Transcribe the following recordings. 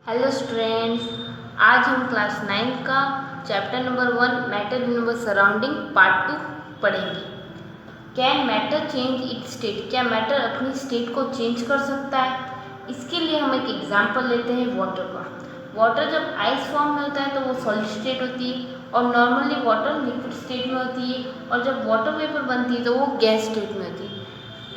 Hello students, आज हम class 9 का chapter number 1 matter in surrounding part 2 पढ़ेंगे। Can matter change it's state? क्या मैटर अपनी स्टेट को चेंज कर सकता है? इसके लिए हम एक एग्जांपल लेते हैं वाटर का। वाटर जब आइस फॉर्म में होता है तो वो सॉलिड स्टेट होती है और नॉर्मली वाटर लिक्विड स्टेट में होती है, और जब वाटर वेपर बनती है तो वो गैस स्टेट में होती है।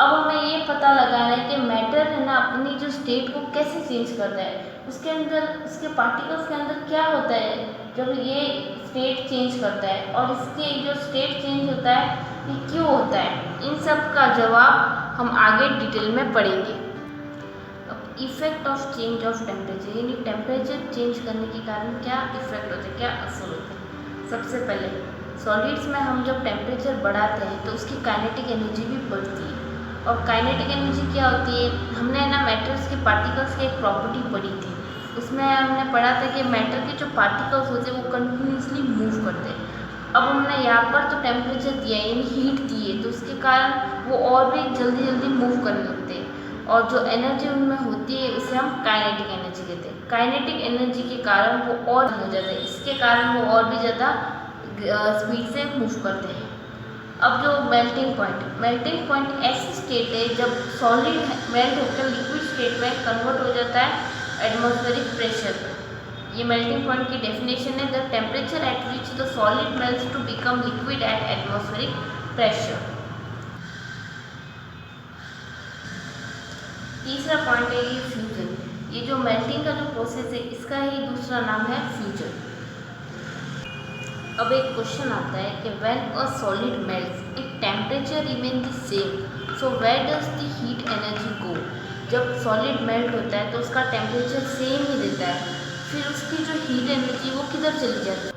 अब हमें ये पता लगाना है कि मैटर है ना अपनी जो स्टेट को कैसे चेंज करता है, उसके अंदर उसके पार्टिकल्स के अंदर क्या होता है जब ये स्टेट चेंज करता है, और इसके जो स्टेट चेंज होता है ये क्यों होता है। इन सब का जवाब हम आगे डिटेल में पढ़ेंगे। अब effect of change of temperature, यानी टेम्परेचर चेंज करने के कारण क्या इफेक्ट होते हैं, क्या असर होते हैं। सबसे पहले सॉलिड्स में हम जब टेम्परेचर बढ़ाते हैं तो उसकी काइनेटिक एनर्जी भी बढ़ती है। और काइनेटिक एनर्जी क्या होती है, हमने ना मैटर्स के पार्टिकल्स की एक प्रॉपर्टी पढ़ी थी। उसमें हमने पढ़ा था कि मैटर के जो पार्टिकल्स होते हैं वो कंटिन्यूसली मूव करते हैं। अब हमने यहाँ पर तो टेम्परेचर दिया है, यानी हीट दी है, तो उसके कारण वो और भी जल्दी जल्दी मूव करने लगते हैं, और जो एनर्जी उनमें होती है उसे हम काइनेटिक एनर्जी कहते हैं। काइनेटिक एनर्जी के कारण वो और हो जाता है, इसके कारण वो और भी ज़्यादा स्पीड से मूव करते हैं। अब जो मेल्टिंग पॉइंट ऐसी स्टेट है जब सॉलिड मेल्ट होकर लिक्विड स्टेट में कन्वर्ट हो जाता है एटमॉस्फेरिक प्रेशर पर। ये मेल्टिंग पॉइंट की डेफिनेशन है, the temperature at which the solid melts to become liquid at atmospheric pressure. तीसरा पॉइंट है ये फ्यूजन। ये जो मेल्टिंग का जो प्रोसेस है इसका ही दूसरा नाम है फ्यूजन। अब एक क्वेश्चन आता है कि when a solid melts it temperature remain the same, so where does the heat energy go? जब सॉलिड मेल्ट होता है तो उसका टेम्परेचर सेम ही रहता है, फिर उसकी जो हीट एनर्जी वो किधर चली जाती है?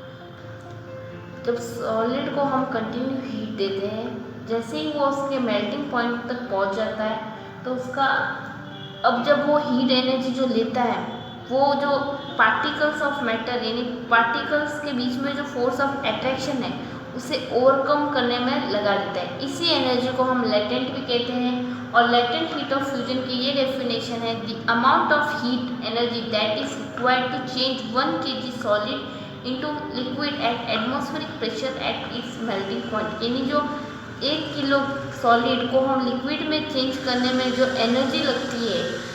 जब सॉलिड को हम कंटिन्यू हीट देते हैं, जैसे ही वो उसके मेल्टिंग पॉइंट तक पहुंच जाता है तो उसका अब जब वो हीट एनर्जी जो लेता है वो जो पार्टिकल्स ऑफ मैटर यानी पार्टिकल्स के बीच में जो फोर्स ऑफ अट्रैक्शन है उसे ओवरकम करने में लगा देता है। इसी एनर्जी को हम लेटेंट भी कहते हैं, और लेटेंट हीट ऑफ फ्यूजन की ये डेफिनेशन है, the amount of heat energy that is required to change 1 kg solid into liquid at atmospheric pressure at its melting point. यानी जो 1 किलो सॉलिड को हम लिक्विड में चेंज करने में जो एनर्जी लगती है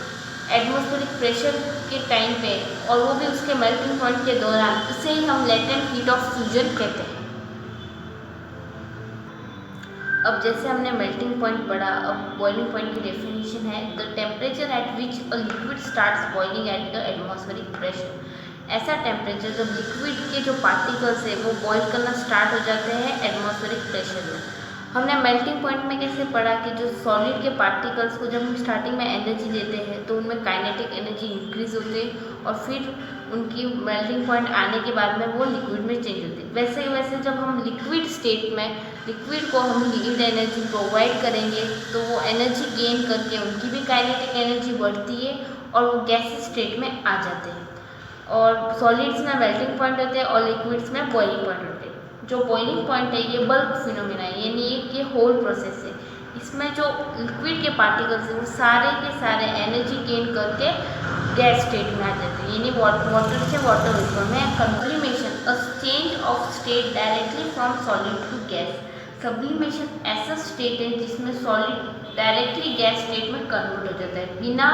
एटमॉस्फेरिक प्रेशर के टाइम पे, और वो भी उसके मेल्टिंग पॉइंट के दौरान, इसे ही हम लेटेंट हीट ऑफ फ्यूजन कहते हैं। अब जैसे हमने मेल्टिंग पॉइंट पढ़ा, अब बॉइलिंग पॉइंट की डेफिनेशन है, the temperature at which a liquid starts boiling at the atmospheric pressure. ऐसा टेम्परेचर जब लिक्विड के जो पार्टिकल्स है वो बॉयल करना स्टार्ट हो जाते हैं एटमॉस्फेरिक प्रेशर में। हमने मेल्टिंग पॉइंट में कैसे पढ़ा कि जो सॉलिड के पार्टिकल्स को जब हम स्टार्टिंग में एनर्जी देते हैं तो उनमें काइनेटिक एनर्जी इंक्रीज होती है, और फिर उनकी मेल्टिंग पॉइंट आने के बाद में वो लिक्विड में चेंज होती है। वैसे ही वैसे जब हम लिक्विड स्टेट में लिक्विड को हम हीट एनर्जी प्रोवाइड करेंगे तो वो एनर्जी गेन करके उनकी भी काइनेटिक एनर्जी बढ़ती है और वो गैस स्टेट में आ जाते हैं। और सॉलिड्स में मेल्टिंग पॉइंट होते हैं और लिक्विड्स में बॉइलिंग पॉइंट होते हैं। जो बॉइलिंग पॉइंट है ये बल्क फिनोमिना है, यानी ये होल प्रोसेस है। इसमें जो लिक्विड के पार्टिकल्स हैं वो सारे के सारे एनर्जी गेन करके गैस स्टेट में आ जाते हैं, यानी वाटर से वाटर वेपर में sublimation, a change of state directly from solid to gas. Sublimation ऐसा स्टेट है जिसमें सॉलिड डायरेक्टली गैस स्टेट में कन्वर्ट हो जाता है बिना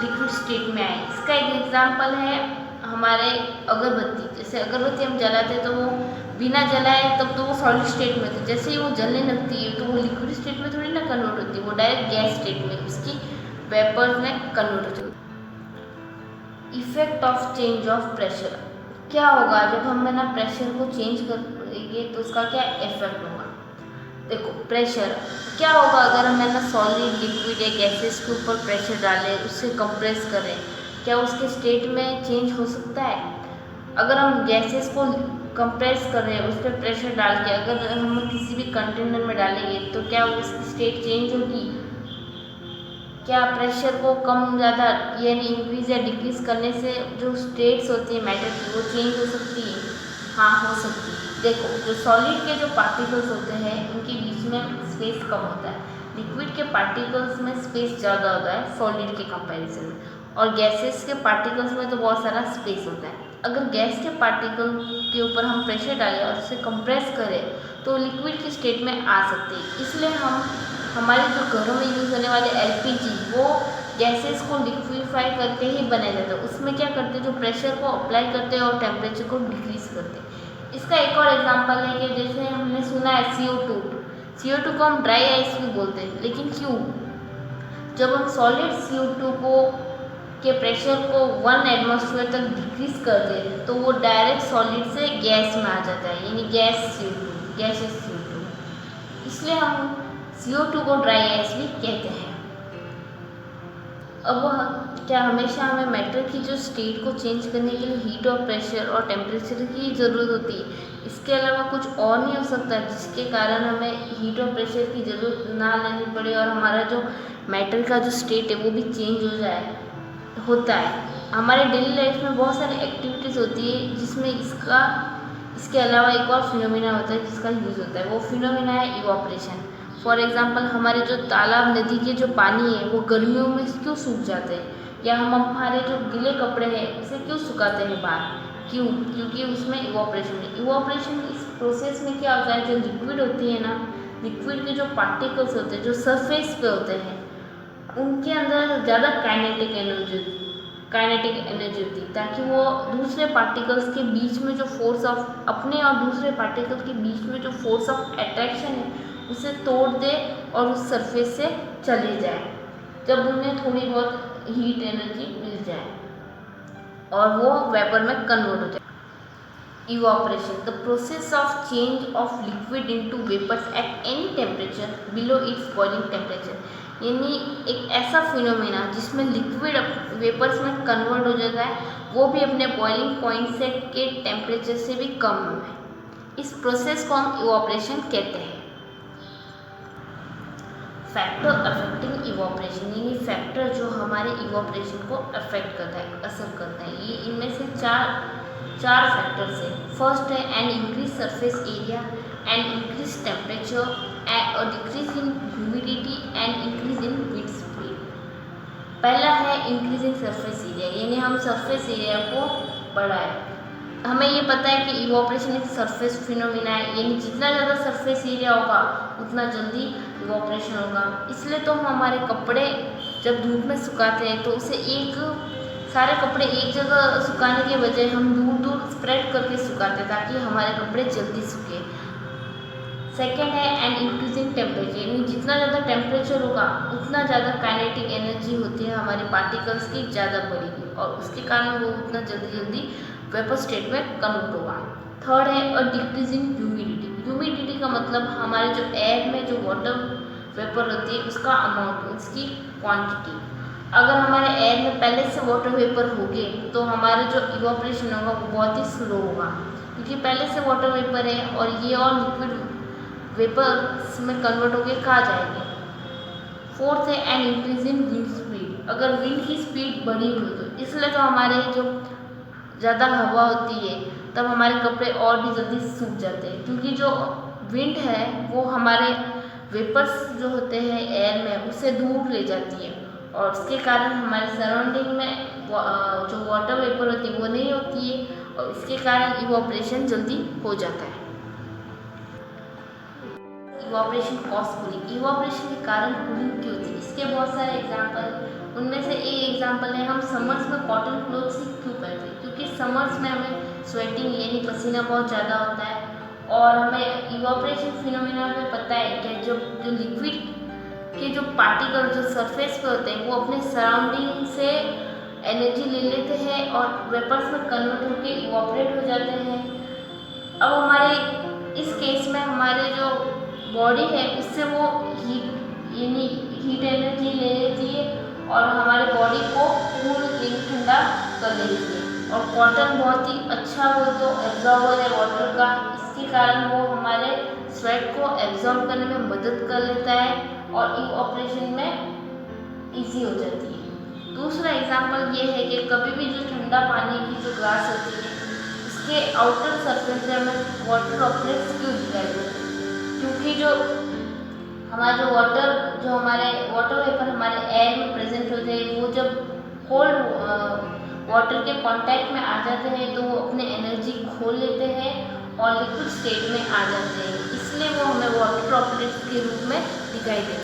लिक्विड स्टेट में आए। इसका एक एग्जाम्पल है हमारे अगरबत्ती। जैसे अगरबत्ती हम जलाते हैं तो वो बिना जलाए तब तो वो सॉलिड स्टेट में थी, जैसे ही वो जलने लगती है तो वो लिक्विड स्टेट में थोड़ी ना कन्वर्ट होती है, वो डायरेक्ट गैस स्टेट में उसकी वेपर्स में कन्वर्ट होती है। Effect of change of pressure. क्या होगा जब हम है ना प्रेशर को चेंज करेंगे तो उसका क्या इफेक्ट होगा? देखो, प्रेशर क्या होगा अगर हम है ना सॉलिड लिक्विड या गैसेस के ऊपर प्रेशर डालें, उससे कंप्रेस करें, क्या उसके स्टेट में चेंज हो सकता है? अगर हम गैसेस को कंप्रेस कर रहे हैं, उस पर प्रेशर डाल के अगर हम किसी भी कंटेनर में डालेंगे तो क्या उसकी स्टेट चेंज होगी? क्या प्रेशर को कम ज़्यादा यानी इंक्रीज या डिक्रीज करने से जो स्टेट्स होती है मैटर की वो चेंज हो सकती है? हाँ, हो सकती है। देखो, जो सॉलिड के जो पार्टिकल्स होते हैं उनके बीच में स्पेस कम होता है, लिक्विड के पार्टिकल्स में स्पेस ज़्यादा होता है सॉलिड के कंपैरिजन में, और गैसेस के पार्टिकल्स में तो बहुत सारा स्पेस होता है। अगर गैस के पार्टिकल के ऊपर हम प्रेशर डालें और उसे कंप्रेस करें तो लिक्विड की स्टेट में आ सकते हैं। इसलिए हम हमारे जो घरों में यूज़ होने वाले एलपीजी वो गैसेस को लिक्विफाई करके ही बनाया जाता है। उसमें क्या करते हैं, जो प्रेशर को अप्लाई करते हैं और टेम्परेचर को डिक्रीज करते हैं। इसका एक और एग्जांपल है कि जैसे हमने सुना है CO2 को हम ड्राई आइस भी बोलते हैं, लेकिन क्यों? जब हम सॉलिड CO2 को के प्रेशर को 1 एटमॉस्फेयर तक डिक्रीज कर दें तो वो डायरेक्ट सॉलिड से गैस में आ जाता है, यानी गैसेस CO2। इसलिए हम CO2 को ड्राई आइस भी कहते हैं। अब क्या हमेशा हमें मैटर की जो स्टेट को चेंज करने के लिए हीट और प्रेशर और टेम्परेचर की ज़रूरत होती है? इसके अलावा कुछ और नहीं हो सकता जिसके कारण हमें हीट और प्रेशर की ज़रूरत ना लेनी पड़े और हमारा जो मैटर का जो स्टेट है वो भी चेंज होता है। हमारे डेली लाइफ में बहुत सारी एक्टिविटीज़ होती है जिसमें इसके अलावा एक और फिनोमिना होता है जिसका यूज़ होता है। वो फिनोमिना है इवॉपरेशन। फॉर एग्जाम्पल, हमारे जो तालाब नदी के जो पानी है वो गर्मियों में क्यों सूख जाते हैं, या हम हमारे जो गीले कपड़े हैं उसे क्यों सुखाते हैं बाहर? क्यों? क्योंकि उसमें इवॉपरेशन है। इवॉपरेशन इस प्रोसेस में क्या होता है, जो लिक्विड होती है ना, लिक्विड के जो पार्टिकल्स होते हैं जो सरफेस पे होते हैं उनके अंदर ज़्यादा काइनेटिक एनर्जी होती है, ताकि वो दूसरे पार्टिकल्स के बीच में जो फोर्स ऑफ अपने और दूसरे पार्टिकल के बीच में जो फोर्स ऑफ अट्रैक्शन है उसे तोड़ दे और उस सरफेस से चले जाए, जब उन्हें थोड़ी बहुत हीट एनर्जी मिल जाए और वो वेपर में कन्वर्ट हो जाए। Evaporation, the process of change of liquid into vapours at any temperature below its boiling temperature, यानी एक ऐसा फिनोमेना जिसमें लिक्विड वेपर्स में कन्वर्ट हो जाता है, वो भी अपने बॉइलिंग पॉइंट से के टेम्परेचर से भी कम है। इस प्रोसेस को हम इवॉपरेशन कहते हैं। फैक्टर अफेक्टिंग इवॉपरेशन, यानी फैक्टर जो हमारे इवॉपरेशन को अफेक्ट करता है, असर करता है। ये इनमें से चार फैक्टर्स हैं। फर्स्ट है an increase surface area and increase temperature and decrease in humidity and increase in wind speed. पहला है इंक्रीजिंग सरफेस एरिया, यानी हम सरफेस एरिया को बढ़ाएं। हमें ये पता है कि इवॉपरेशन एक सरफेस फिनोमिना है, यानी जितना ज़्यादा सरफेस एरिया होगा उतना जल्दी इवॉपरेशन होगा। इसलिए तो हम हमारे कपड़े जब धूप में सुखाते हैं तो उसे सारे कपड़े एक जगह सुखाने के बजाय हम दूर दूर स्प्रेड करके सुखाते हैं ताकि हमारे कपड़े जल्दी सूखे। सेकेंड है एंड इंक्रीजिंग टेम्परेचर, यानी जितना ज़्यादा टेम्परेचर होगा उतना ज़्यादा काइनेटिक एनर्जी होती है हमारे पार्टिकल्स की ज़्यादा बढ़ेगी और उसके कारण वो उतना जल्दी वेपर स्टेट में कन्वर्ट होगा। थर्ड है अ डिक्रीजिंग ह्यूमिडिटी। ह्यूमिडिटी का मतलब हमारे जो एयर में जो वाटर वेपर होती है उसका अमाउंट, उसकी क्वांटिटी। अगर हमारे एयर में पहले से वाटर वेपर होंगे तो हमारा जो इवॉपरेशन होगा वो बहुत ही स्लो होगा, क्योंकि पहले से वाटर वेपर है और ये और लिक्विड वेपर्स में कन्वर्ट होकर कहाँ जाएंगे। फोर्थ है an increase in wind speed. अगर विंड की स्पीड बढ़ी हुई तो इसलिए तो हमारे जो ज़्यादा हवा होती है तब हमारे कपड़े और भी जल्दी सूख जाते हैं, क्योंकि जो विंड है वो हमारे वेपर्स जो होते हैं एयर में उसे दूर ले जाती है और उसके कारण हमारे सराउंडिंग में जो वाटर वेपर होती है वो नहीं होती है और इसके कारण इवॉपरेशन जल्दी हो जाता है। इवॉपरेशन कॉज कूलिंग, इवॉपरेशन के कारण कूलिंग क्यों होती है? इसके बहुत सारे एग्जाम्पल, उनमें से एक एग्जाम्पल है हम समर्स में कॉटन क्लोथ्स क्यों पहनते हैं, क्योंकि समर्स में हमें स्वेटिंग यानी पसीना बहुत ज़्यादा होता है और हमें इवॉपरेशन फिनोमिना में पता है कि जो लिक्विड के जो पार्टिकल जो सरफेस पे होते हैं वो अपने सराउंडिंग से एनर्जी ले लेते हैं और वेपर्स में कन्वर्ट होकर इवॉपरेट हो जाते हैं। अब हमारे इस केस में हमारे जो बॉडी है उससे वो हीट एनर्जी ले लेती है और हमारे बॉडी को कूल ठंडा कर लेती है। और कॉटन बहुत ही अच्छा वो तो एब्जॉर्बर है वाटर का, इसके कारण वो हमारे स्वेट को एब्जॉर्ब करने में मदद कर लेता है और इवॉपरेशन में इजी हो जाती है। दूसरा एग्जांपल ये है कि कभी भी जो ठंडा पानी की जो ग्लास होती है उसके आउटर सरफेस से हमें वाटर ड्रॉपलेट्स क्यों दिखाई देते हैं, क्योंकि जो हमारे वाटर वेपर हमारे एयर में प्रेजेंट होते हैं वो जब कोल्ड वाटर के कांटेक्ट में आ जाते हैं तो वो अपने एनर्जी खो लेते हैं और लिक्विड स्टेट में आ जाते हैं, इसलिए वो हमें वाटर ड्रॉपलेट्स के रूप में दिखाई देते हैं।